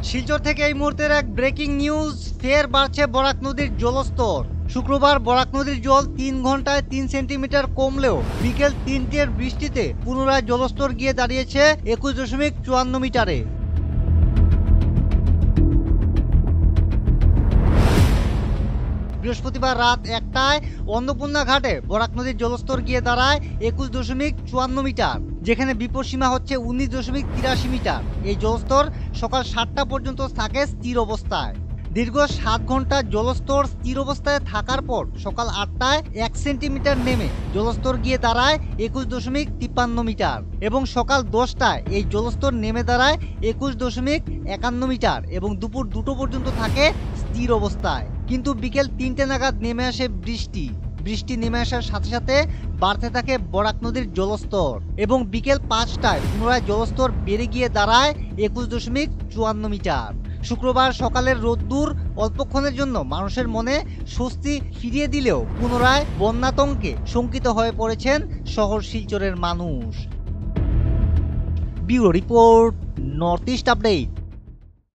শিলচর থেকে এই মুহূর্তের এক ব্রেকিং নিউজ, ফের বাড়ছে বরাক নদীর জলস্তর। শুক্রবার বরাক নদীর জল 3 ঘন্টায় 3 সেন্টিমিটার কমলেও বিকেল 3টের বৃষ্টিতে পুনরায় জলস্তর গিয়ে দাঁড়িয়েছে 21.54 মিটারে। বৃহস্পতিবার রাত 1টায় অন্নপূর্ণা ঘাটে বরাক নদীর জলস্তর গিয়ে দাঁড়ায় 21.54 মিটার, যেখানে বিপদসীমা হচ্ছে 19.83 মিটার। এই জলস্তর সকাল 7টা পর্যন্ত থাকে স্থির অবস্থায়। দীর্ঘ 7 ঘন্টা জলস্তর স্থির অবস্থায় থাকার পর সকাল 8টায় 1 সেন্টিমিটার নেমে জলস্তর গিয়ে দাঁড়ায় 21.53 মিটার এবং সকাল 10টায় এই জলস্তর নেমে দাঁড়ায় 21.51 মিটার এবং দুপুর 2টো পর্যন্ত থাকে স্থির অবস্থায়। কিন্তু বিকেল 3টে নাগাদ নেমে আসে বৃষ্টি নেমে আসার সাথে সাথে বাড়তে থাকে বরাক নদীর জলস্তর এবং বিকেল 5টায় পুনরায় জলস্তর বেড়ে গিয়ে দাঁড়ায় 21.54 মিটার। শুক্রবার সকালের রোদ্দুর অল্পক্ষণের জন্য মানুষের মনে স্বস্তি ফিরিয়ে দিলেও পুনরায় বন্যাতঙ্কে শঙ্কিত হয়ে পড়েছেন শহর শিলচরের মানুষ। Bureau report, north east update.